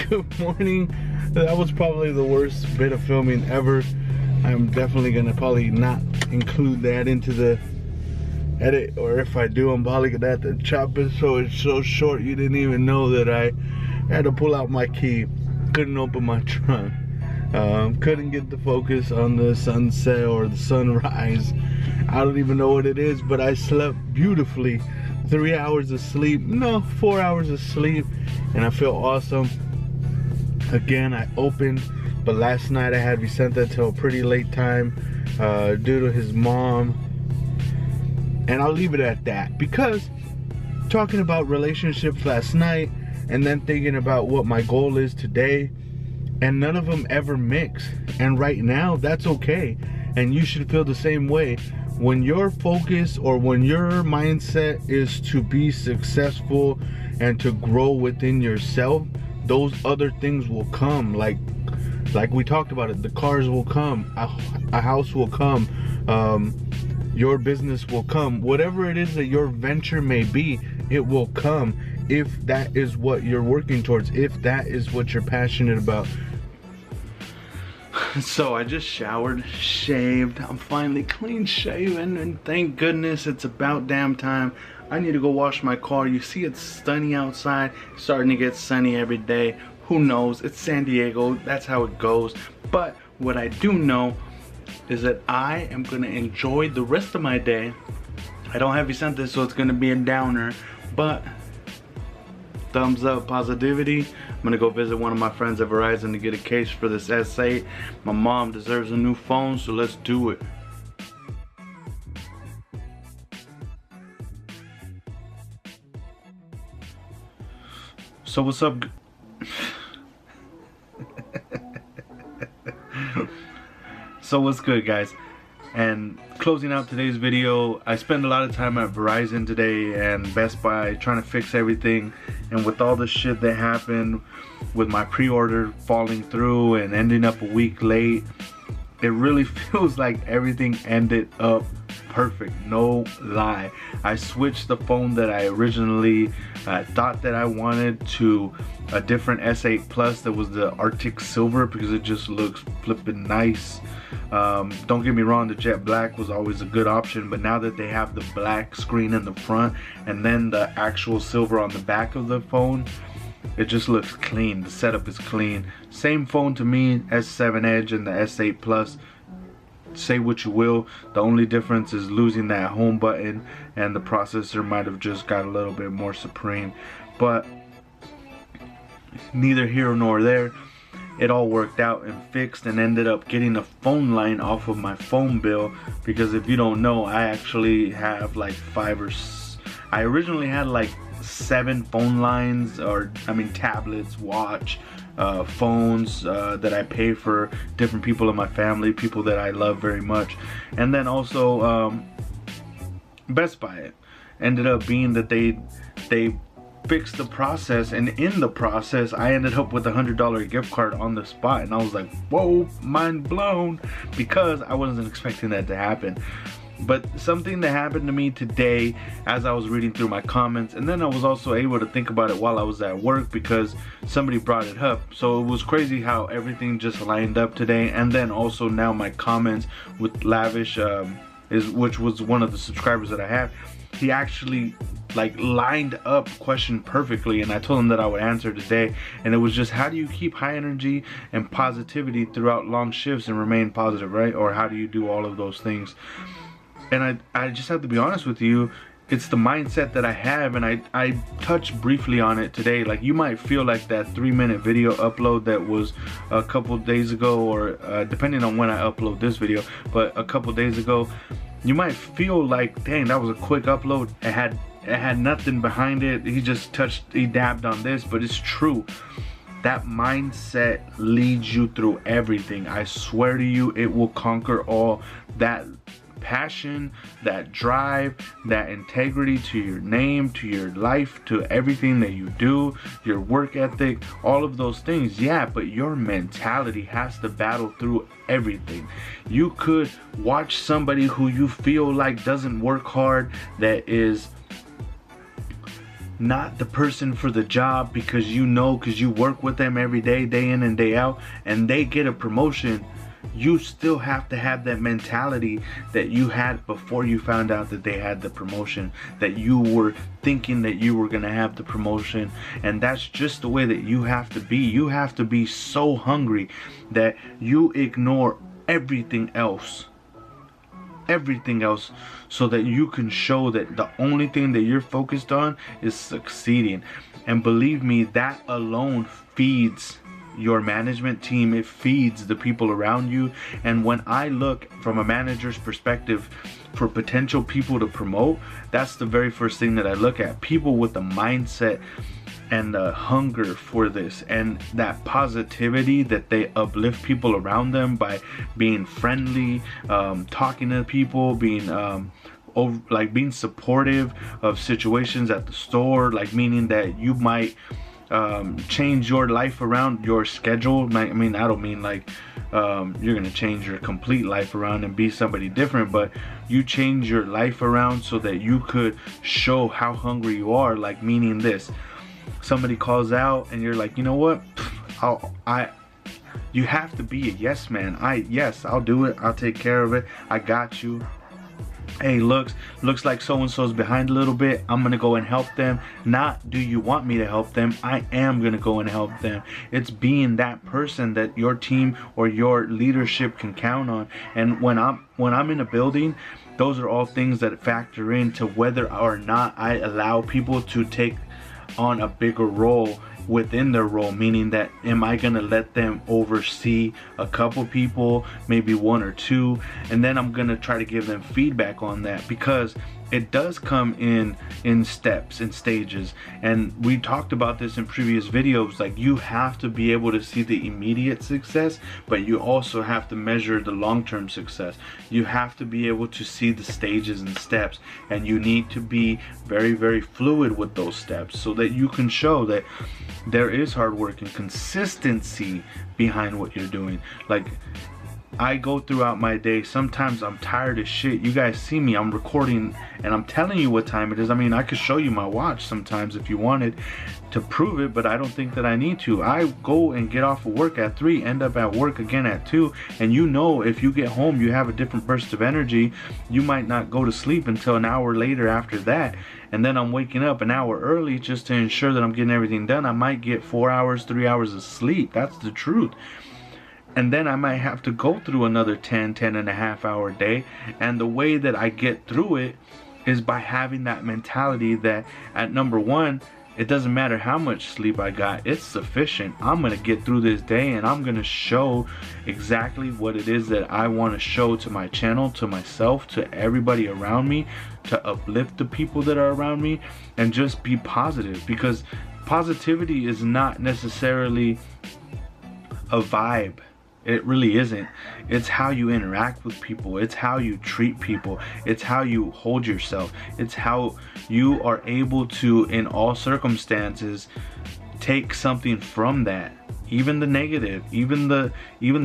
Good morning. That was probably the worst bit of filming ever. I'm definitely gonna probably not include that into the edit, or if I do, I'm probably gonna have to chop it so it's so short you didn't even know that I had to pull out my key. Couldn't open my trunk. Couldn't get the focus on the sunset or the sunrise. I don't even know what it is, but I slept beautifully. 3 hours of sleep, no, 4 hours of sleep, and I feel awesome. Again, I opened, but last night I had Vicente till a pretty late time due to his mom. And I'll leave it at that, because talking about relationships last night and then thinking about what my goal is today, and none of them ever mix. And right now, that's okay. And you should feel the same way. When your focus or when your mindset is to be successful and to grow within yourself, those other things will come. Like we talked about it, the cars will come, a house will come, your business will come. Whatever it is that your venture may be, it will come if that is what you're working towards, if that is what you're passionate about. So I just showered, shaved, I'm finally clean shaven, and thank goodness it's about damn time. I need to go wash my car. You see it's sunny outside, it's starting to get sunny every day. Who knows, it's San Diego, that's how it goes. But what I do know is that I am gonna enjoy the rest of my day. I don't have Vicente, so it's gonna be a downer, but thumbs up positivity. I'm gonna go visit one of my friends at Verizon to get a case for this S8. My mom deserves a new phone, so let's do it. So what's up? So what's good, guys? And closing out today's video, I spent a lot of time at Verizon today and Best Buy trying to fix everything. And with all the shit that happened with my pre-order falling through and ending up a week late, it really feels like everything ended up perfect, no lie. I switched the phone that I originally thought that I wanted to a different S8 Plus that was the Arctic Silver, because it just looks flippin' nice. Don't get me wrong, the jet black was always a good option, but now that they have the black screen in the front and then the actual silver on the back of the phone, it just looks clean. The setup is clean. Same phone to me, S7 Edge and the S8 Plus. Say what you will, the only difference is losing that home button, and the processor might have just got a little bit more supreme, but neither here nor there. It all worked out and fixed, and ended up getting a phone line off of my phone bill, because if you don't know, I actually have like I originally had like 7 phone lines, or I mean tablets, watch, phones that I pay for different people in my family, people that I love very much. And then also Best Buy, it ended up being that they fixed the process, and in the process I ended up with a $100 gift card on the spot, and I was like, whoa, mind blown, because I wasn't expecting that to happen. But something that happened to me today as I was reading through my comments, and then I was also able to think about it while I was at work because somebody brought it up. So it was crazy how everything just lined up today. And then also now my comments with Lavish, which was one of the subscribers that I have, he actually like lined up question perfectly, and I told him that I would answer today. And it was just, how do you keep high energy and positivity throughout long shifts and remain positive, right? Or how do you do all of those things? And I just have to be honest with you, it's the mindset that I have, and I touched briefly on it today. Like, you might feel like that 3-minute video upload that was a couple days ago, or depending on when I upload this video, but a couple days ago, you might feel like, dang, that was a quick upload. It had nothing behind it. He dabbed on this, but it's true. That mindset leads you through everything. I swear to you, it will conquer all. That passion, that drive, that integrity to your name, to your life, to everything that you do, your work ethic, all of those things. Yeah, but your mentality has to battle through everything. You could watch somebody who you feel like doesn't work hard, that is not the person for the job because because you work with them every day, day in and day out, and they get a promotion. You still have to have that mentality that you had before you found out that they had the promotion, that you were thinking that you were going to have the promotion. And that's just the way that you have to be. You have to be so hungry that you ignore everything else, so that you can show that the only thing that you're focused on is succeeding. And believe me, that alone feeds your management team. It feeds the people around you. And when I look from a manager's perspective for potential people to promote, that's the very first thing that I look at. People with the mindset and the hunger for this, and that positivity that they uplift people around them by being friendly, talking to people, being being supportive of situations at the store, like meaning that you might change your life around, your schedule. I mean, I don't mean like you're gonna change your complete life around and be somebody different, but you change your life around so that you could show how hungry you are. Like meaning this, somebody calls out and you're like, you know what, you have to be a yes man. Yes, I'll do it, I'll take care of it, I got you. Hey, looks like so-and-so's behind a little bit, I'm gonna go and help them. Not, do you want me to help them? I am gonna go and help them. It's being that person that your team or your leadership can count on. And when I'm in a building, those are all things that factor into whether or not I allow people to take on a bigger role within their role. Meaning that, am I gonna let them oversee a couple people, maybe one or two, and then I'm gonna try to give them feedback on that, because it does come in steps and stages. And we talked about this in previous videos. Like, you have to be able to see the immediate success, but you also have to measure the long-term success. You have to be able to see the stages and steps, and you need to be very, very fluid with those steps so that you can show that there is hard work and consistency behind what you're doing. Like, I go throughout my day, sometimes I'm tired as shit. You guys see me, I'm recording and I'm telling you what time it is. I mean, I could show you my watch sometimes if you wanted to prove it, but I don't think that I need to. I go and get off of work at 3, end up at work again at 2, and you know, if you get home, you have a different burst of energy. You might not go to sleep until an hour later after that, and then I'm waking up an hour early just to ensure that I'm getting everything done. I might get 4 hours, 3 hours of sleep. That's the truth. And then I might have to go through another 10 and a half hour day. And the way that I get through it is by having that mentality that, at number one, it doesn't matter how much sleep I got, it's sufficient. I'm gonna get through this day, and I'm gonna show exactly what it is that I want to show to my channel, to myself, to everybody around me, to uplift the people that are around me, and just be positive. Because positivity is not necessarily a vibe. It really isn't. It's how you interact with people. It's how you treat people. It's how you hold yourself. It's how you are able to, in all circumstances, take something from that. Even the negative, even the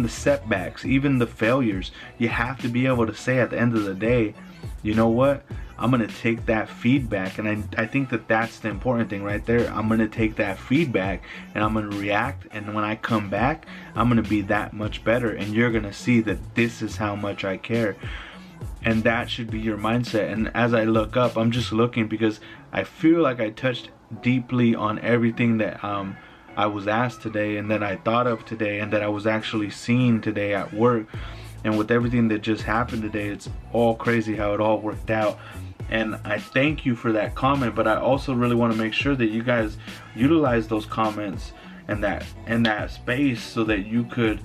setbacks, even the failures. You have to be able to say at the end of the day, you know what? I'm gonna take that feedback, and I think that that's the important thing right there. I'm gonna take that feedback and I'm gonna react, and when I come back, I'm gonna be that much better, and you're gonna see that this is how much I care. And that should be your mindset. And as I look up, I'm just looking because I feel like I touched deeply on everything that I was asked today, and that I thought of today, and that I was actually seeing today at work. And with everything that just happened today, it's all crazy how it all worked out. And I thank you for that comment, but I also really want to make sure that you guys utilize those comments and that space so that you could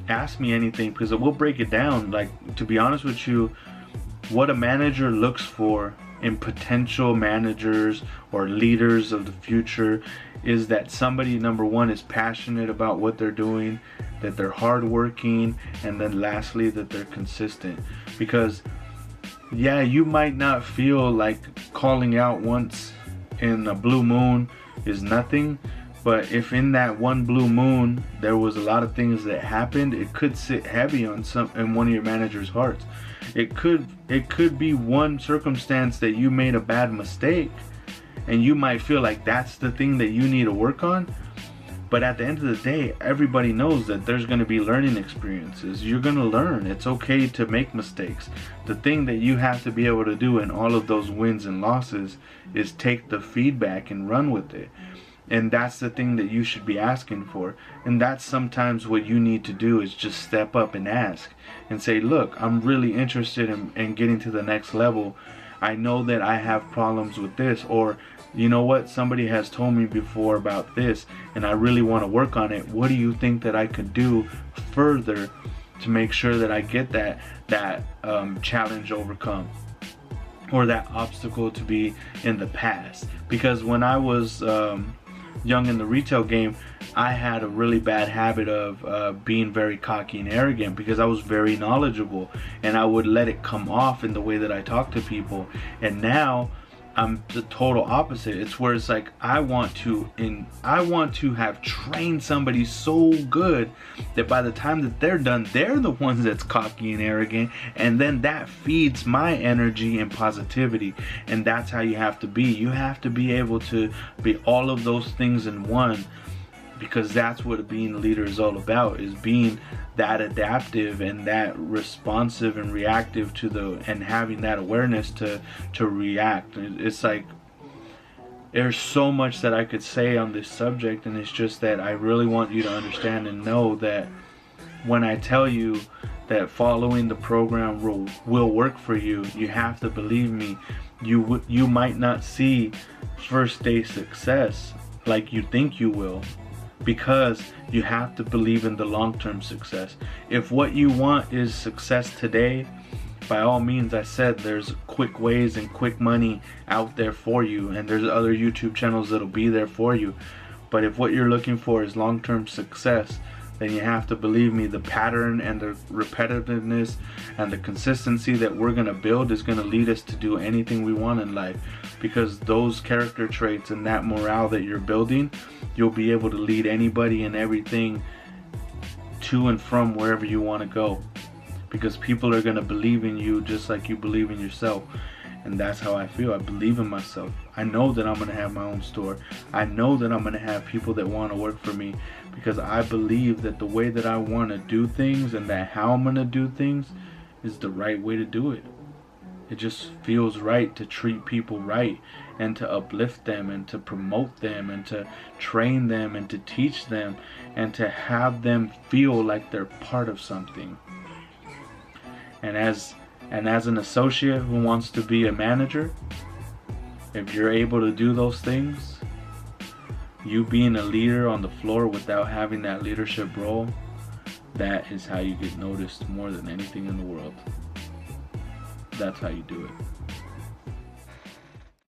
ask me anything, because we'll break it down. Like, to be honest with you, what a manager looks for in potential managers or leaders of the future is that somebody, number one, is passionate about what they're doing, that they're hardworking, and then lastly, that they're consistent. Because yeah, you might not feel like calling out once in a blue moon is nothing, but if in that one blue moon there was a lot of things that happened, it could sit heavy on one of your manager's hearts. It could be one circumstance that you made a bad mistake, and you might feel like that's the thing that you need to work on. But at the end of the day, everybody knows that there's going to be learning experiences. You're going to learn. It's okay to make mistakes. The thing that you have to be able to do in all of those wins and losses is take the feedback and run with it. And that's the thing that you should be asking for. And that's sometimes what you need to do, is just step up and ask and say, look, I'm really interested in getting to the next level. I know that I have problems with this, or you know what, somebody has told me before about this and I really want to work on it. What do you think that I could do further to make sure that I get that challenge overcome, or that obstacle to be in the past? Because when I was young in the retail game, I had a really bad habit of being very cocky and arrogant, because I was very knowledgeable and I would let it come off in the way that I talk to people. And now I'm the total opposite. It's where it's like I want to have trained somebody so good that by the time that they're done, they're the ones that's cocky and arrogant, and then that feeds my energy and positivity. And that's how you have to be. You have to be able to be all of those things in one, because that's what being a leader is all about, is being that adaptive and that responsive and reactive to and having that awareness to react. It's like, there's so much that I could say on this subject, and it's just that I really want you to understand and know that when I tell you that following the program will work for you, you have to believe me. You might not see first day success like you think you will, because you have to believe in the long-term success. If what you want is success today, by all means, I said there's quick ways and quick money out there for you, and there's other YouTube channels that'll be there for you. But if what you're looking for is long-term success, then you have to believe me, the pattern and the repetitiveness and the consistency that we're going to build is going to lead us to do anything we want in life. Because those character traits and that morale that you're building, you'll be able to lead anybody and everything to and from wherever you want to go. Because people are going to believe in you just like you believe in yourself. And that's how I feel. I believe in myself. I know that I'm going to have my own store. I know that I'm going to have people that want to work for me, because I believe that the way that I want to do things and that how I'm going to do things is the right way to do it. It just feels right to treat people right, and to uplift them, and to promote them, and to train them, and to teach them, and to have them feel like they're part of something. And as an associate who wants to be a manager, if you're able to do those things, you being a leader on the floor without having that leadership role, that is how you get noticed more than anything in the world. That's how you do it.